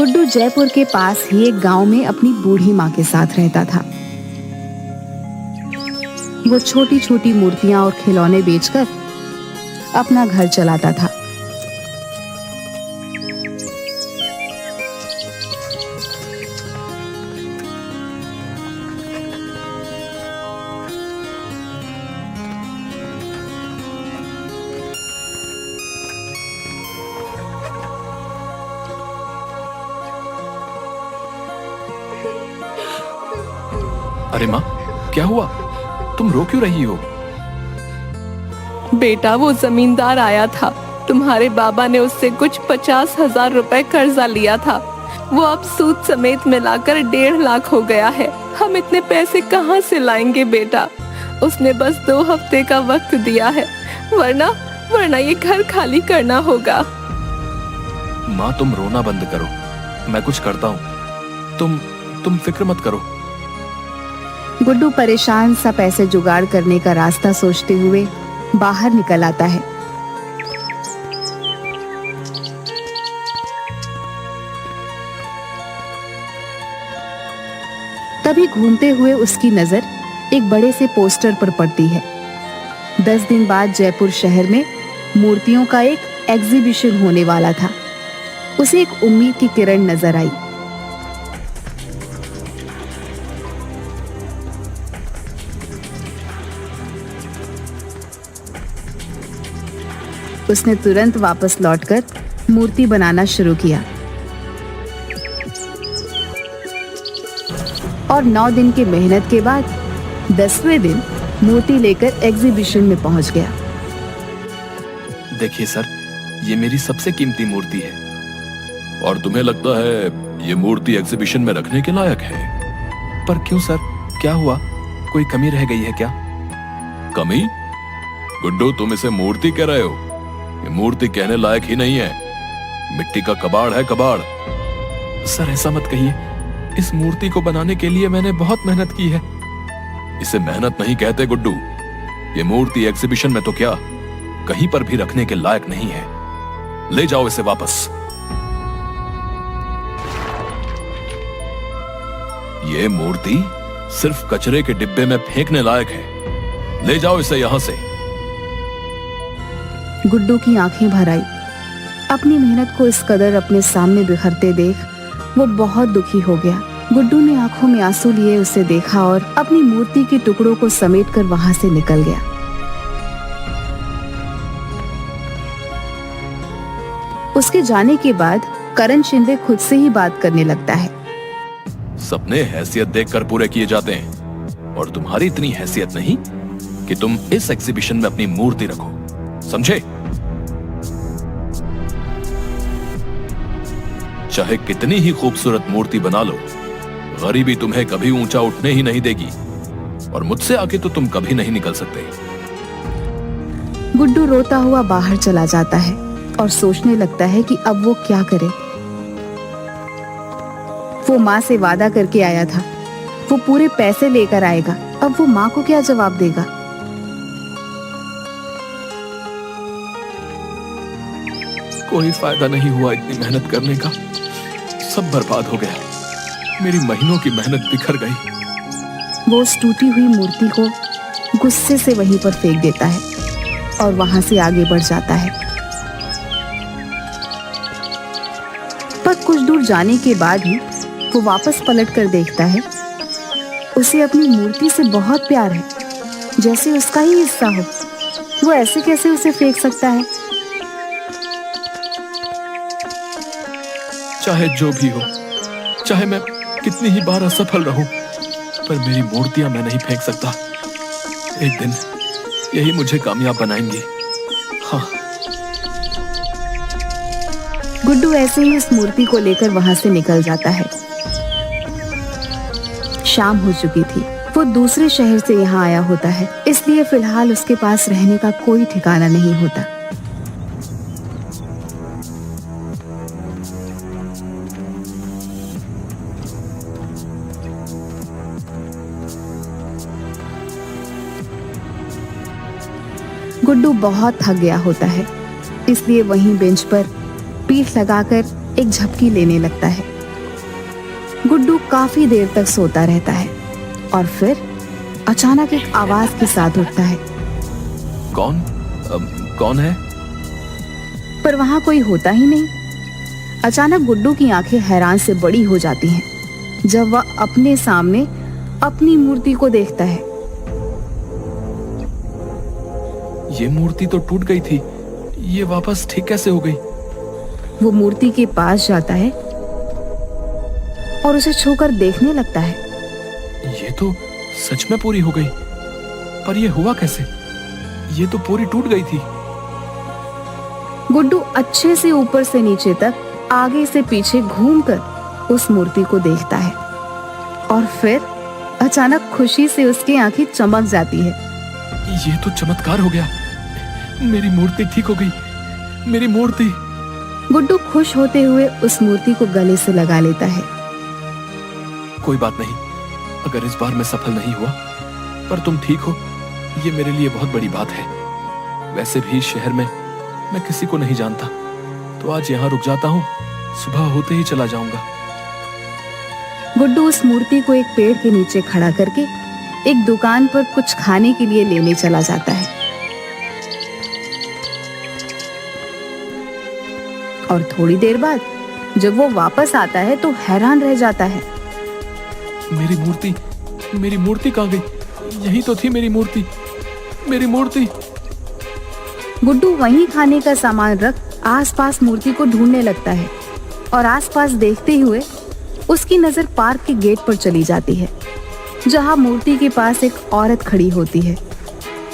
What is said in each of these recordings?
गुड्डू जयपुर के पास ही एक गांव में अपनी बूढ़ी माँ के साथ रहता था। वो छोटी छोटी मूर्तियां और खिलौने बेचकर अपना घर चलाता था। अरे माँ, क्या हुआ? तुम रो क्यों रही हो? बेटा, वो जमींदार आया था। तुम्हारे बाबा ने उससे कुछ 50,000 रुपए कर्जा लिया था। वो अब सूद समेत मिलाकर 1.5 लाख हो गया है। हम इतने पैसे कहाँ से लाएंगे बेटा? उसने बस 2 हफ्ते का वक्त दिया है, वरना ये घर खाली करना होगा। माँ, तुम रोना बंद करो, मैं कुछ करता हूँ। तुम फिक्र मत करो। गुड्डू परेशान सा पैसे जुगाड़ करने का रास्ता सोचते हुए बाहर निकल आता है। तभी घूमते हुए उसकी नजर एक बड़े से पोस्टर पर पड़ती है। 10 दिन बाद जयपुर शहर में मूर्तियों का एक एग्जीबिशन होने वाला था। उसे एक उम्मीद की किरण नजर आई। उसने तुरंत वापस लौटकर मूर्ति बनाना शुरू किया और 9 दिन की मेहनत के बाद 10वें दिन मूर्ति लेकर एग्जीबिशन में पहुंच गया। देखिए सर, ये मेरी सबसे कीमती मूर्ति है। और तुम्हें लगता है ये मूर्ति एग्जीबिशन में रखने के लायक है? पर क्यों सर, क्या हुआ? कोई कमी रह गई है क्या? कमी? गुड्डू, तुम इसे मूर्ति कह रहे हो? ये मूर्ति कहने लायक ही नहीं है, मिट्टी का कबाड़ है, कबाड़। सर, ऐसा मत कहिए। इस मूर्ति को बनाने के लिए मैंने बहुत मेहनत की है। इसे मेहनत नहीं कहते गुड्डू। ये मूर्ति एग्जीबिशन में तो क्या, कहीं पर भी रखने के लायक नहीं है। ले जाओ इसे वापस। ये मूर्ति सिर्फ कचरे के डिब्बे में फेंकने लायक है। ले जाओ इसे यहां से। गुड्डू की आंखें भर आई। अपनी मेहनत को इस कदर अपने सामने बिखरते देख वो बहुत दुखी हो गया। गुड्डू ने आंखों में आंसू लिए उसे देखा और अपनी मूर्ति के टुकड़ों को समेटकर वहां से निकल गया। उसके जाने के बाद करण शिंदे खुद से ही बात करने लगता है। सपने हैसियत देखकर पूरे किए जाते हैं, और तुम्हारी इतनी हैसियत नहीं कि तुम इस एग्जीबिशन में अपनी मूर्ति रखो, समझे? चाहे कितनी ही खूबसूरत मूर्ति बना लो, गरीबी तुम्हें कभी ऊंचा उठने ही नहीं देगी, और मुझसे आगे तो तुम कभी नहीं निकल सकते। गुड्डू रोता हुआ बाहर चला जाता है और सोचने लगता है कि अब वो क्या करे। वो माँ से वादा करके आया था, वो पूरे पैसे लेकर आएगा। अब वो माँ को क्या जवाब देगा? कोई फायदा नहीं हुआ इतनी मेहनत करने का, सब बर्बाद हो गया। मेरी महीनों की मेहनत बिखर गई। वो उस टूटी हुई मूर्ति को गुस्से से वहीं पर फेंक देता है और वहां से आगे बढ़ जाता है। पर कुछ दूर जाने के बाद ही वो वापस पलट कर देखता है। उसे अपनी मूर्ति से बहुत प्यार है, जैसे उसका ही हिस्सा हो। वो ऐसे कैसे उसे फेंक सकता है? चाहे जो भी हो, चाहे मैं कितनी ही बार असफल रहूं, पर मेरी मूर्तियां मैं नहीं फेंक सकता। एक दिन यही मुझे कामयाब बनाएंगी। हाँ। गुड्डू ऐसे ही उस मूर्ति को लेकर वहां से निकल जाता है। शाम हो चुकी थी। वो दूसरे शहर से यहाँ आया होता है, इसलिए फिलहाल उसके पास रहने का कोई ठिकाना नहीं होता। गुड्डू बहुत थक गया होता है, इसलिए वहीं बेंच पर पीठ लगाकर एक झपकी लेने लगता है। गुड्डू काफी देर तक सोता रहता है और फिर अचानक एक आवाज के साथ उठता है, कौन है? पर वहां कोई होता ही नहीं। अचानक गुड्डू की आंखें हैरान से बड़ी हो जाती हैं जब वह अपने सामने अपनी मूर्ति को देखता है। ये मूर्ति तो टूट गई थी, ये वापस ठीक कैसे हो गई? वो मूर्ति के पास जाता है और उसे छूकर देखने लगता है। ये तो सच में पूरी हो गई, पर ये हुआ कैसे? ये तो पूरी टूट गई थी। गुड्डू अच्छे से ऊपर से नीचे तक, आगे से पीछे घूमकर उस मूर्ति को देखता है और फिर अचानक खुशी से उसकी आंखें चमक जाती है। ये तो चमत्कार हो गया, मेरी मूर्ति ठीक हो गई, मेरी मूर्ति। गुड्डू खुश होते हुए उस मूर्ति को गले से लगा लेता है। कोई बात नहीं, अगर इस बार मैं सफल नहीं हुआ, पर तुम ठीक हो, ये मेरे लिए बहुत बड़ी बात है। वैसे भी शहर में मैं किसी को नहीं जानता, तो आज यहाँ रुक जाता हूँ, सुबह होते ही चला जाऊंगा। गुड्डू उस मूर्ति को एक पेड़ के नीचे खड़ा करके एक दुकान पर कुछ खाने के लिए लेने चला जाता है और थोड़ी देर बाद जब वो वापस आता है तो हैरान रह जाता है। मेरी मूर्ति कहाँ गई? यही तो थी मेरी मूर्ति, मेरी मूर्ति। गुड्डू वहीं खाने का सामान रख आसपास मूर्ति को ढूंढने लगता है और आसपास देखते हुए उसकी नजर पार्क के गेट पर चली जाती है, जहां मूर्ति के पास एक औरत खड़ी होती है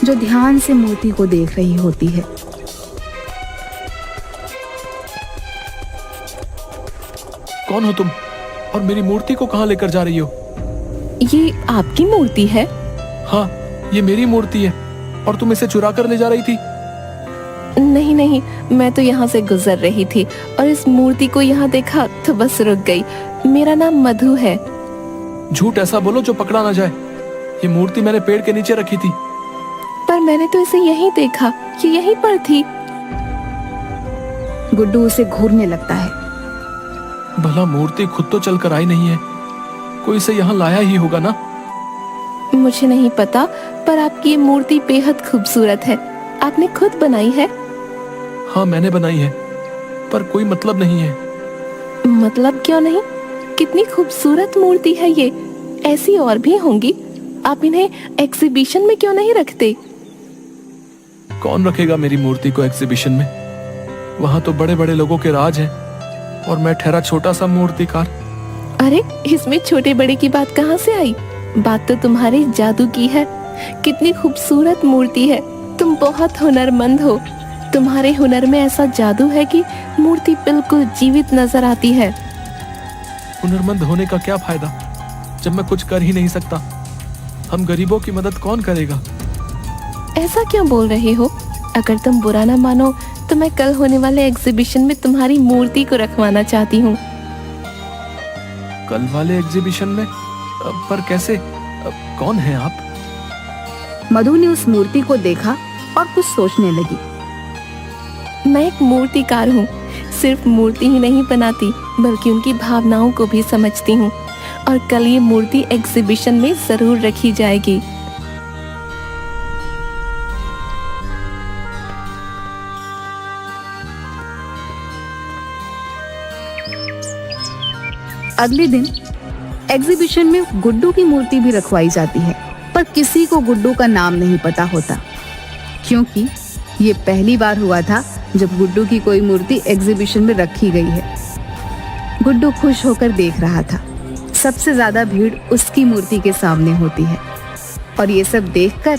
जो ध्यान से मूर्ति को देख रही होती है। कौन हो तुम और मेरी मूर्ति को कहाँ लेकर जा रही हो? ये आपकी मूर्ति है? हाँ, ये मेरी मूर्ति है और तुम इसे चुरा कर ले जा रही थी। नहीं नहीं, मैं तो यहाँ से गुजर रही थी और इस मूर्ति को यहाँ देखा तो बस रुक गई। मेरा नाम मधु है। झूठ ऐसा बोलो जो पकड़ा ना जाए। ये मूर्ति मैंने पेड़ के नीचे रखी थी। पर मैंने तो इसे यहीं देखा, ये यहीं पर थी। गुड्डू उसे घूरने लगता है। भला मूर्ति खुद तो चलकर आई नहीं है, कोई इसे यहाँ लाया ही होगा ना? मुझे नहीं पता, पर आपकी ये मूर्ति बेहद खूबसूरत है। आपने खुद बनाई है? हाँ, मैंने बनाई है, पर कोई मतलब नहीं है। मतलब क्यों नहीं? कितनी खूबसूरत मूर्ति है ये। ऐसी और भी होंगी, आप इन्हें एग्जीबिशन में क्यों नहीं रखते? कौन रखेगा मेरी मूर्ति को एग्जीबिशन में? वहाँ तो बड़े बड़े लोगों के राज हैं और मैं ठहरा छोटा सा मूर्तिकार। अरे, इसमें छोटे बड़े की बात कहाँ से आई? बात तो तुम्हारे जादू की है। कितनी खूबसूरत मूर्ति है। तुम बहुत हुनरमंद हो। तुम्हारे हुनर में ऐसा जादू है कि मूर्ति बिल्कुल जीवित नजर आती है। हुनरमंद होने का क्या फायदा जब मैं कुछ कर ही नहीं सकता? हम गरीबों की मदद कौन करेगा? ऐसा क्यों बोल रहे हो? अगर तुम बुरा ना मानो तो मैं कल होने वाले एग्जीबिशन में तुम्हारी मूर्ति को रखवाना चाहती हूँ। कल वाले एग्जीबिशन में? पर कैसे? कौन है आप? मधु ने उस मूर्ति को देखा और कुछ सोचने लगी। मैं एक मूर्तिकार हूँ। सिर्फ मूर्ति ही नहीं बनाती, बल्कि उनकी भावनाओं को भी समझती हूँ। और कल ये मूर्ति एग्जीबिशन में जरूर रखी जाएगी। अगले दिन एग्जीबिशन में गुड्डू की मूर्ति भी रखवाई जाती है, पर किसी को गुड्डू का नाम नहीं पता होता, क्योंकि ये पहली बार हुआ था जब गुड्डू की कोई मूर्ति एग्जीबिशन में रखी गई है। गुड्डू खुश होकर देख रहा था। सबसे ज्यादा भीड़ उसकी मूर्ति के सामने होती है और ये सब देखकर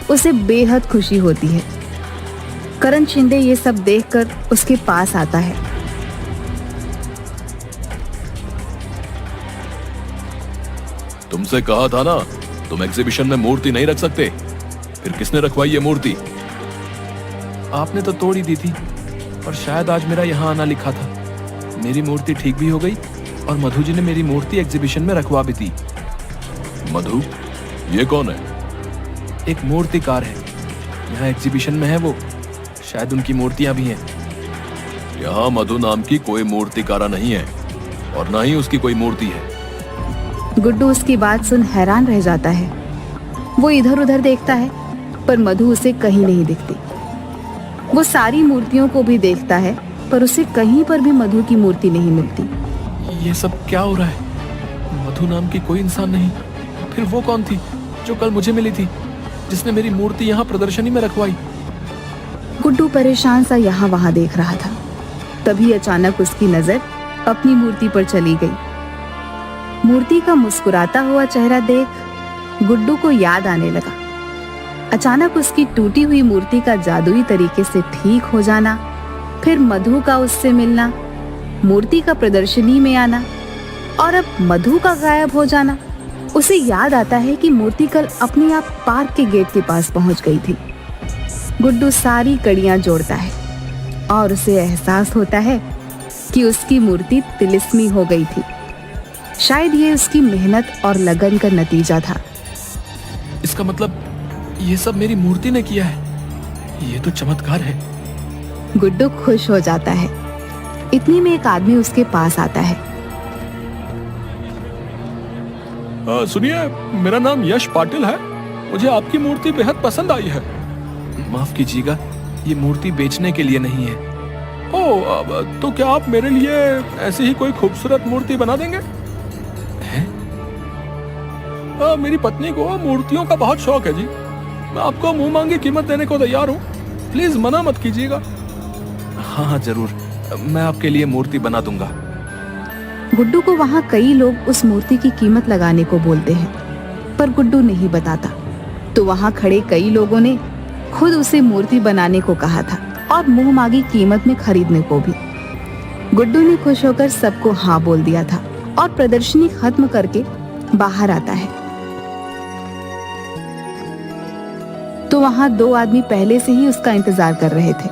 उसे बेहद खुशी होती है। करण शिंदे ये सब देखकर उसके पास आता है। तुमसे कहा था ना, तुम एग्जीबिशन में मूर्ति नहीं रख सकते। फिर किसने रखवाई ये मूर्ति? आपने तो तोड़ ही दी थी, और शायद आज मेरा यहाँ आना लिखा था। मेरी मूर्ति ठीक भी हो गई और मधु जी ने मेरी मूर्ति एग्जीबिशन में रखवा भी दी। मधु? ये कौन है? एक मूर्तिकार है, यहाँ एग्जीबिशन में है वो। शायद उनकी मूर्तियां भी हैं। यहाँ मधु नाम की कोई मूर्तिकारा नहीं है और ना ही उसकी कोई मूर्ति है। गुड्डू उसकी बात सुन हैरान रह जाता है। वो इधर उधर देखता है पर मधु उसे कहीं नहीं दिखती। वो सारी मूर्तियों को भी देखता है पर उसे कहीं पर भी मधु की मूर्ति नहीं मिलती। ये सब क्या हो रहा है? मधु नाम की कोई इंसान नहीं। फिर वो कौन थी जो कल मुझे मिली थी, जिसने मेरी मूर्ति यहाँ प्रदर्शनी में रखवाई? गुड्डू परेशान सा यहाँ वहां देख रहा था। तभी अचानक उसकी नजर अपनी मूर्ति पर चली गई। मूर्ति का मुस्कुराता हुआ चेहरा देख गुड्डू को याद आने लगा। अचानक उसकी टूटी हुई मूर्ति का जादुई तरीके से ठीक हो जाना, फिर मधु का उससे मिलना, मूर्ति का प्रदर्शनी में आना और अब मधु का गायब हो जाना। उसे याद आता है कि मूर्ति कल अपने आप पार्क के गेट के पास पहुंच गई थी। गुड्डू सारी कड़ियां जोड़ता है और उसे एहसास होता है कि उसकी मूर्ति तिलिस्मी हो गई थी। शायद ये उसकी मेहनत और लगन का नतीजा था। इसका मतलब ये सब मेरी मूर्ति ने किया है। ये तो चमत्कार है। गुड्डू खुश हो जाता है। इतनी में एक आदमी उसके पास आता है। सुनिए, मेरा नाम यश पाटिल है। मुझे आपकी मूर्ति बेहद पसंद आई है। माफ कीजिएगा, ये मूर्ति बेचने के लिए नहीं है। ओह, तो क्या आप मेरे लिए ऐसी ही कोई खूबसूरत मूर्ति बना देंगे? हैं? मेरी पत्नी को मूर्तियों का बहुत शौक है जी। मैं आपको मुंह मांगी कीमत देने को तैयार हूँ। प्लीज मना मत कीजिएगा। हाँ जरूर, मैं आपके लिए मूर्ति बना दूंगा। गुड्डू को वहाँ कई लोग उस मूर्ति की कीमत लगाने को बोलते हैं पर गुड्डू नहीं बताता। तो वहाँ खड़े कई लोगों ने खुद उसे मूर्ति बनाने को कहा था और मुंह मांगी कीमत में खरीदने को भी। गुड्डू ने खुश होकर सबको हाँ बोल दिया था और प्रदर्शनी खत्म करके बाहर आता है। तो वहाँ दो आदमी पहले से ही उसका इंतजार कर रहे थे।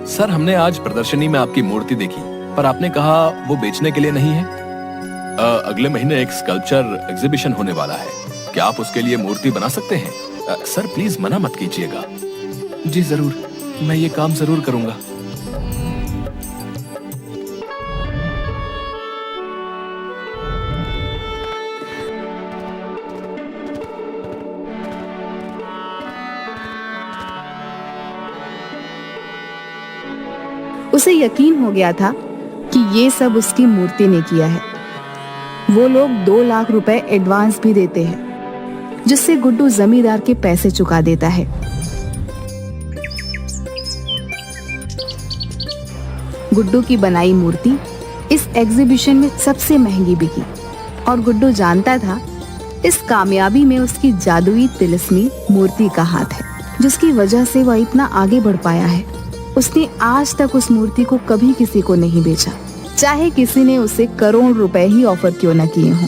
सर, हमने आज प्रदर्शनी में आपकी मूर्ति देखी पर आपने कहा वो बेचने के लिए नहीं है। अगले महीने एक स्कल्पचर एग्जीबिशन होने वाला है। क्या आप उसके लिए मूर्ति बना सकते हैं? सर प्लीज मना मत कीजिएगा। जी जरूर, मैं ये काम जरूर करूंगा। उसे यकीन हो गया था कि ये सब उसकी मूर्ति ने किया है। वो लोग 2 लाख रुपए एडवांस भी देते हैं, जिससे गुड्डू जमींदार के पैसे चुका देता है। गुड्डू की बनाई मूर्ति इस एग्जीबिशन में सबसे महंगी बिकी और गुड्डू जानता था इस कामयाबी में उसकी जादुई तिलिस्मी मूर्ति का हाथ है, जिसकी वजह से वह इतना आगे बढ़ पाया है। उसने आज तक उस मूर्ति को कभी किसी को नहीं बेचा, चाहे किसी ने उसे करोड़ रुपए ही ऑफर क्यों न किए हों।